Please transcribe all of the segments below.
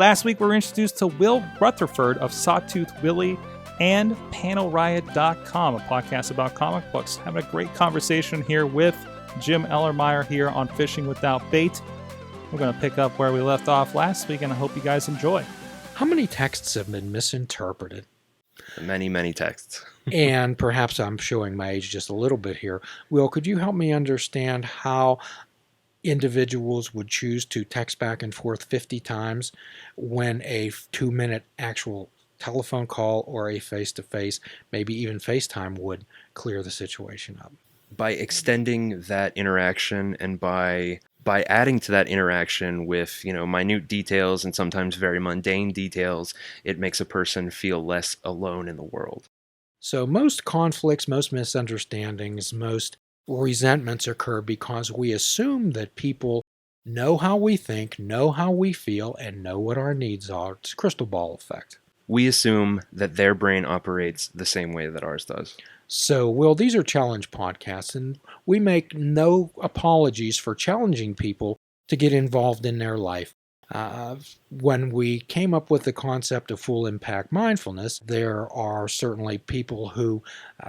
Last week, we were introduced to Will Rutherford of Sawtooth, Willie, and PanelRiot.com, a podcast about comic books. Having a great conversation here with Jim Ellermeyer here on Fishing Without Bait. We're going to pick up where we left off last week, and I hope you guys enjoy. How many texts have been misinterpreted? Many, many texts. And perhaps I'm showing my age just a little bit here. Will, could you help me understand how individuals would choose to text back and forth 50 times when a 2-minute actual telephone call or a face-to-face, maybe even FaceTime, would clear the situation up? By extending that interaction and by adding to that interaction with, minute details and sometimes very mundane details, it makes a person feel less alone in the world. So most conflicts, most misunderstandings, most resentments occur because we assume that people know how we think, know how we feel, and know what our needs are. It's a crystal ball effect. We assume that their brain operates the same way that ours does. So, Will, these are challenge podcasts, and we make no apologies for challenging people to get involved in their life. When we came up with the concept of full impact mindfulness, there are certainly people who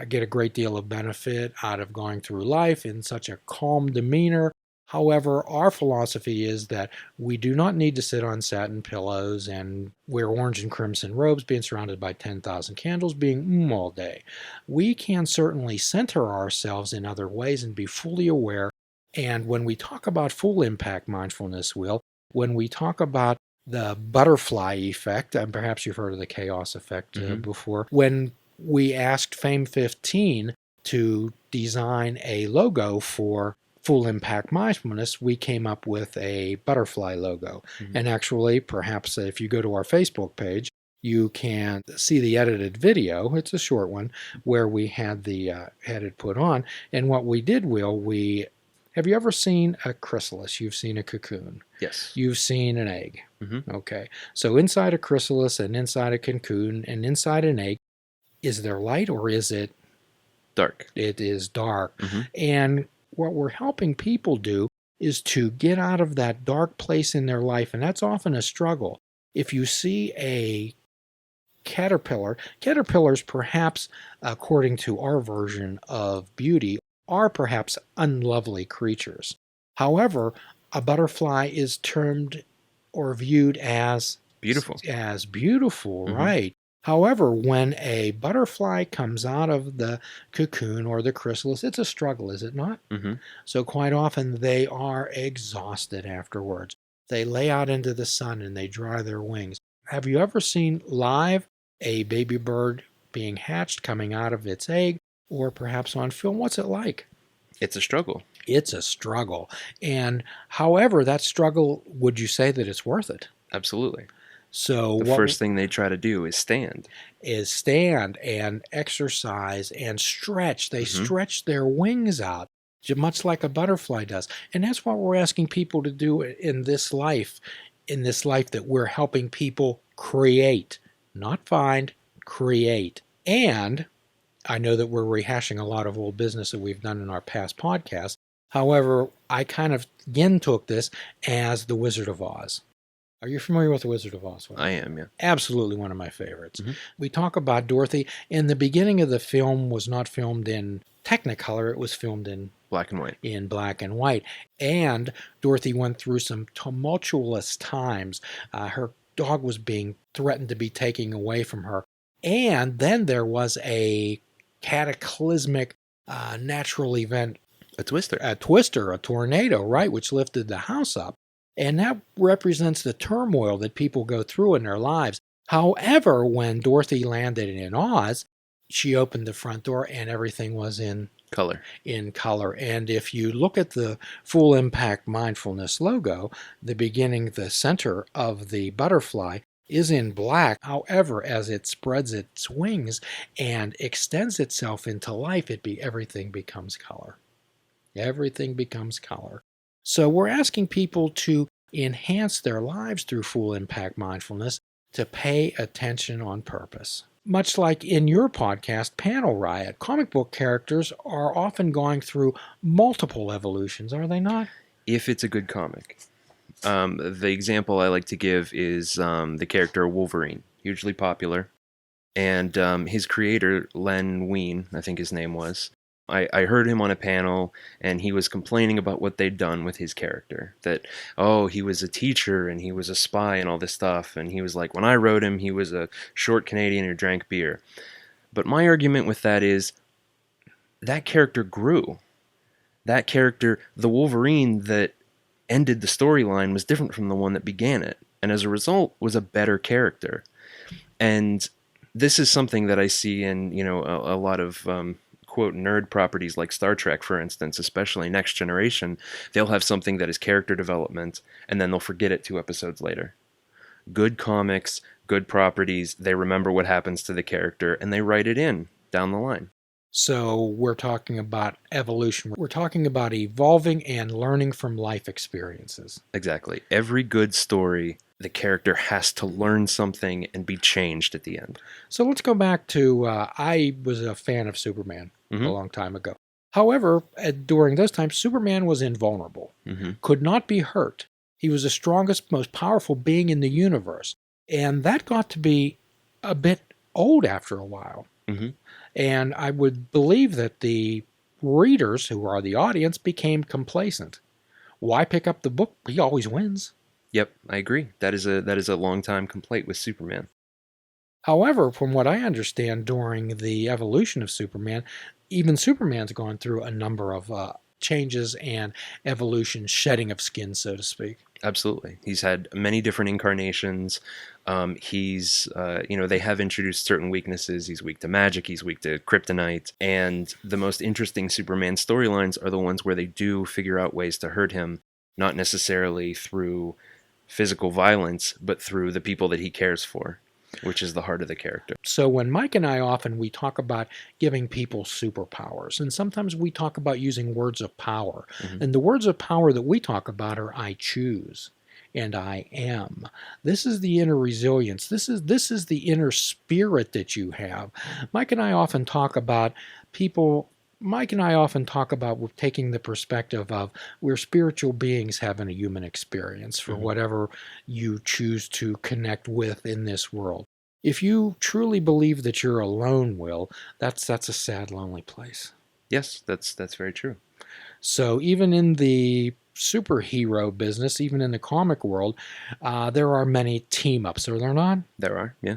get a great deal of benefit out of going through life in such a calm demeanor. However, our philosophy is that we do not need to sit on satin pillows and wear orange and crimson robes, being surrounded by 10,000 candles, being all day. We can certainly center ourselves in other ways and be fully aware. And when we talk about full impact mindfulness, Will, when we talk about the butterfly effect, and perhaps you've heard of the chaos effect before, when we asked Fame 15 to design a logo for full impact mindfulness, we came up with a butterfly logo. And actually, perhaps if you go to our Facebook page, you can see the edited video. It's a short one where we had it put on. And what we did, Will, have you ever seen a chrysalis? You've seen a cocoon. Yes. You've seen an egg. Okay. So inside a chrysalis and inside a cocoon and inside an egg, is there light or is it dark? It is dark. And what we're helping people do is to get out of that dark place in their life, and that's often a struggle. If you see a caterpillars perhaps, according to our version of beauty, are perhaps unlovely creatures. However, a butterfly is termed or viewed as beautiful. Right. However, when a butterfly comes out of the cocoon or the chrysalis, it's a struggle, is it not? So quite often they are exhausted afterwards. They lay out into the sun and they dry their wings. Have you ever seen live a baby bird being hatched coming out of its egg, or perhaps on film? What's it like? It's a struggle. It's a struggle. And however, that struggle, would you say that it's worth it? Absolutely. So the first thing they try to do is stand and exercise and stretch. They stretch their wings out, much like a butterfly does. And that's what we're asking people to do in this life that we're helping people create, not find, create. And I know that we're rehashing a lot of old business that we've done in our past podcasts. However, I kind of again took this as The Wizard of Oz. Are you familiar with The Wizard of Oz? I am, yeah. Absolutely one of my favorites. We talk about Dorothy, and the beginning of the film was not filmed in technicolor. It was filmed in black and white. In black and white. And Dorothy went through some tumultuous times. Her dog was being threatened to be taken away from her. And then there was a cataclysmic natural event. A twister, a tornado, right, which lifted the house up. And that represents the turmoil that people go through in their lives. However, when Dorothy landed in Oz, she opened the front door and everything was in color. And if you look at the Full Impact Mindfulness logo, the center of the butterfly is in black. However, as it spreads its wings and extends itself into life, everything becomes color. Everything becomes color. So we're asking people to enhance their lives through full impact mindfulness, to pay attention on purpose. Much like in your podcast, Panel Riot, comic book characters are often going through multiple evolutions, are they not? If it's a good comic. The example I like to give is the character Wolverine, hugely popular. And his creator, Len Wein, I think his name was, I heard him on a panel, and he was complaining about what they'd done with his character. That, oh, he was a teacher, and he was a spy, and all this stuff. And he was like, when I wrote him, he was a short Canadian who drank beer. But my argument with that is, that character grew. That character, the Wolverine that ended the storyline, was different from the one that began it. And as a result, was a better character. And this is something that I see in, a lot of, quote, nerd properties like Star Trek, for instance, especially Next Generation. They'll have something that is character development, and then they'll forget it 2 episodes later. Good comics, good properties, they remember what happens to the character, and they write it in down the line. So we're talking about evolution. We're talking about evolving and learning from life experiences. Exactly. Every good story, the character has to learn something and be changed at the end. So let's go back to, I was a fan of Superman a long time ago. However, during those times, Superman was invulnerable, could not be hurt. He was the strongest, most powerful being in the universe. And that got to be a bit old after a while. And I would believe that the readers, who are the audience, became complacent. Why pick up the book? He always wins. Yep, I agree. That is a long-time complaint with Superman. However, from what I understand, during the evolution of Superman, even Superman's gone through a number of changes and evolution, shedding of skin, so to speak. Absolutely. He's had many different incarnations. They have introduced certain weaknesses. He's weak to magic. He's weak to kryptonite. And the most interesting Superman storylines are the ones where they do figure out ways to hurt him, not necessarily through physical violence, but through the people that he cares for, which is the heart of the character. So when Mike and I we talk about giving people superpowers, and sometimes we talk about using words of power. And the words of power that we talk about are I choose and I am. This is the inner resilience. This is the inner spirit that you have. Mike and I often talk about taking the perspective of we're spiritual beings having a human experience for whatever you choose to connect with in this world. If you truly believe that you're alone, Will, that's a sad, lonely place. Yes, that's very true. So even in the superhero business, even in the comic world, there are many team-ups, are there not? There are, yeah.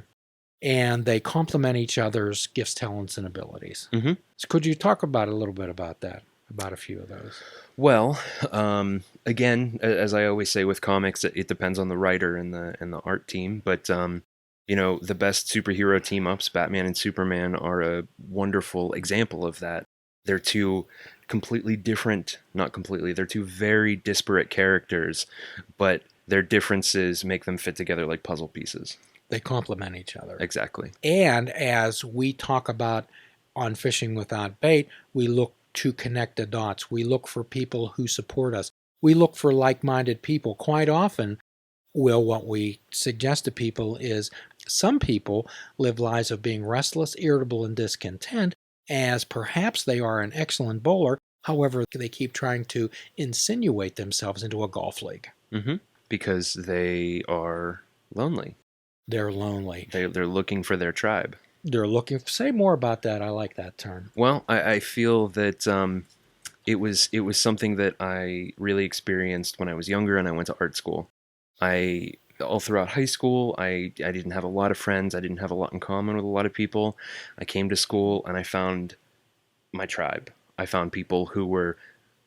And they complement each other's gifts, talents, and abilities. So could you talk about a little bit about that, about a few of those? Well, again, as I always say with comics, it depends on the writer and the art team. But the best superhero team-ups, Batman and Superman, are a wonderful example of that. They're two completely different, not completely, they're two very disparate characters, but their differences make them fit together like puzzle pieces. They complement each other. Exactly. And as we talk about on Fishing Without Bait, we look to connect the dots. We look for people who support us. We look for like-minded people. Quite often, what we suggest to people is some people live lives of being restless, irritable, and discontent, as perhaps they are an excellent bowler. However, they keep trying to insinuate themselves into a golf league. Because they are lonely. They're lonely. They're looking for their tribe. They're looking. Say more about that. I like that term. Well, I feel that it was something that I really experienced when I was younger and I went to art school. All throughout high school, I didn't have a lot of friends. I didn't have a lot in common with a lot of people. I came to school and I found my tribe. I found people who were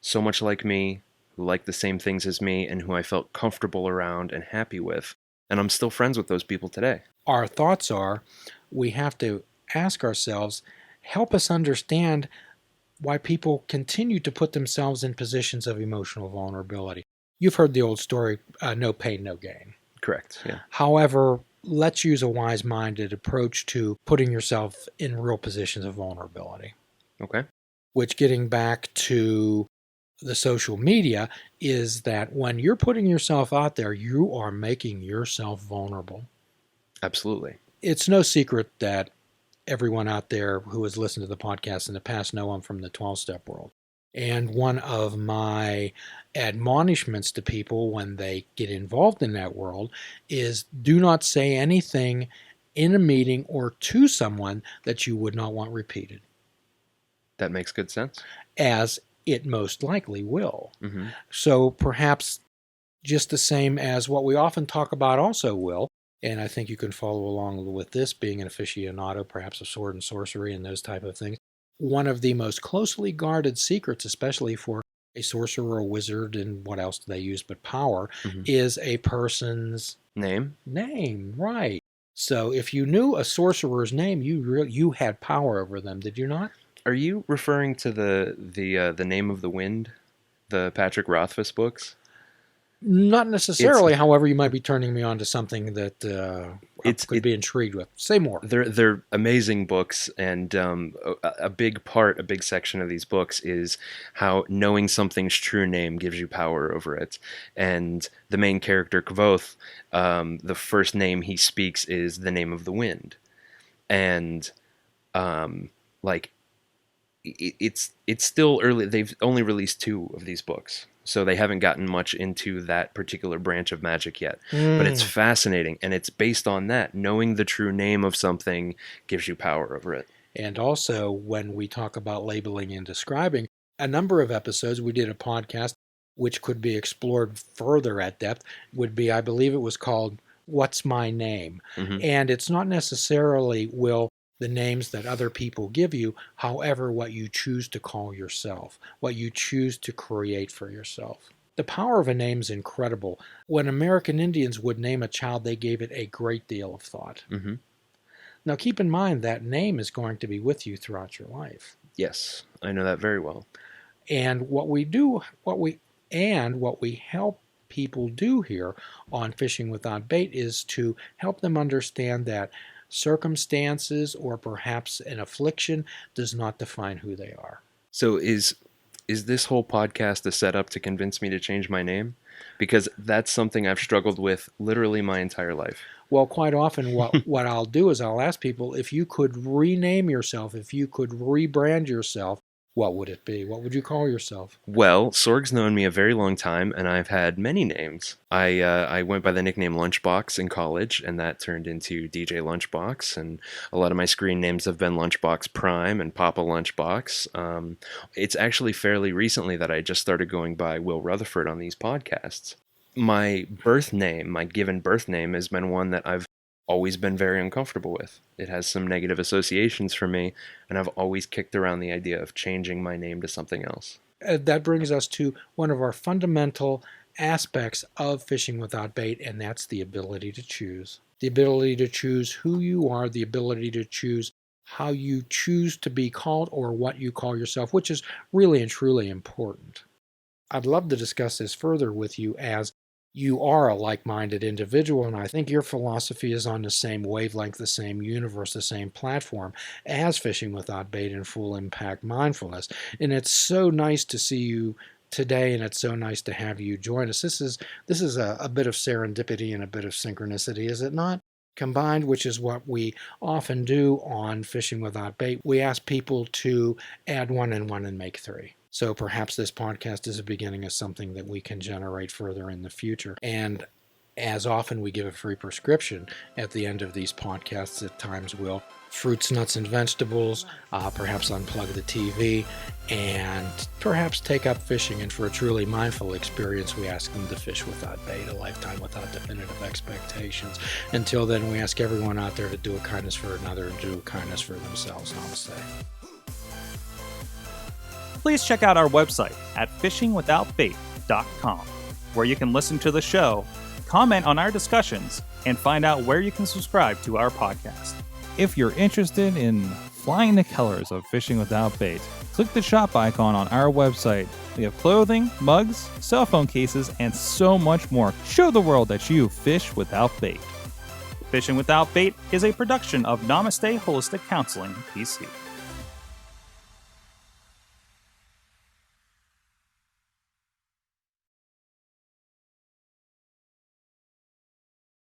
so much like me, who liked the same things as me, and who I felt comfortable around and happy with. And I'm still friends with those people today. Our thoughts are, we have to ask ourselves, help us understand why people continue to put themselves in positions of emotional vulnerability. You've heard the old story, no pain, no gain. Correct, yeah. However, let's use a wise-minded approach to putting yourself in real positions of vulnerability. Okay. Which, getting back to the social media, is that when you're putting yourself out there, you are making yourself vulnerable. Absolutely. It's no secret that everyone out there who has listened to the podcast in the past know I'm from the 12-step world. And one of my admonishments to people when they get involved in that world is do not say anything in a meeting or to someone that you would not want repeated. That makes good sense. As it most likely will. Mm-hmm. So perhaps just the same as what we often talk about also will, and I think you can follow along with this, being an aficionado, perhaps of sword and sorcery and those type of things. One of the most closely guarded secrets, especially for a sorcerer or a wizard, and what else do they use but power, is a person's name. Right. So if you knew a sorcerer's name, you had power over them, did you not? Are you referring to the Name of the Wind, the Patrick Rothfuss books? Not necessarily. However, you might be turning me on to something that could be intrigued with. Say more. They're amazing books, and a big section of these books is how knowing something's true name gives you power over it. And the main character, Kvoth, the first name he speaks is the Name of the Wind. And it's still early. They've only released 2 of these books, so they haven't gotten much into that particular branch of magic yet. But it's fascinating, and it's based on that. Knowing the true name of something gives you power over it. And also, when we talk about labeling and describing, a number of episodes, we did a podcast which could be explored further at depth, would be, I believe it was called What's My Name? Mm-hmm. And it's not necessarily, the names that other people give you, however, what you choose to call yourself, what you choose to create for yourself. The power of a name is incredible. When American Indians would name a child, they gave it a great deal of thought. Mm-hmm. Now keep in mind that name is going to be with you throughout your life. Yes, I know that very well. And what we help people do here on Fishing Without Bait is to help them understand that circumstances or perhaps an affliction does not define who they are. So is this whole podcast a setup to convince me to change my name? Because that's something I've struggled with literally my entire life. Well, quite often what I'll do is I'll ask people, if you could rename yourself, if you could rebrand yourself, what would it be? What would you call yourself? Well, Sorg's known me a very long time, and I've had many names. I went by the nickname Lunchbox in college, and that turned into DJ Lunchbox, and a lot of my screen names have been Lunchbox Prime and Papa Lunchbox. It's actually fairly recently that I just started going by Will Rutherford on these podcasts. My birth name, my given birth name, has been one that I've always been very uncomfortable with. It has some negative associations for me, and I've always kicked around the idea of changing my name to something else. That brings us to one of our fundamental aspects of Fishing Without Bait, and that's the ability to choose. The ability to choose who you are, the ability to choose how you choose to be called or what you call yourself, which is really and truly important. I'd love to discuss this further with you, as you are a like-minded individual, and I think your philosophy is on the same wavelength, the same universe, the same platform as Fishing Without Bait and Full Impact Mindfulness. And it's so nice to see you today, and it's so nice to have you join us. This is a bit of serendipity and a bit of synchronicity, is it not? Combined, which is what we often do on Fishing Without Bait. We ask people to add 1 and 1 and make 3. So perhaps this podcast is a beginning of something that we can generate further in the future. And as often, we give a free prescription at the end of these podcasts. At times we'll fruits, nuts, and vegetables, perhaps unplug the TV, and perhaps take up fishing. And for a truly mindful experience, we ask them to fish without bait, a lifetime without definitive expectations. Until then, we ask everyone out there to do a kindness for another and do a kindness for themselves. Namaste. Please check out our website at fishingwithoutbait.com, where you can listen to the show, comment on our discussions, and find out where you can subscribe to our podcast. If you're interested in flying the colors of Fishing Without Bait, click the shop icon on our website. We have clothing, mugs, cell phone cases, and so much more. Show the world that you fish without bait. Fishing Without Bait is a production of Namaste Holistic Counseling, PC.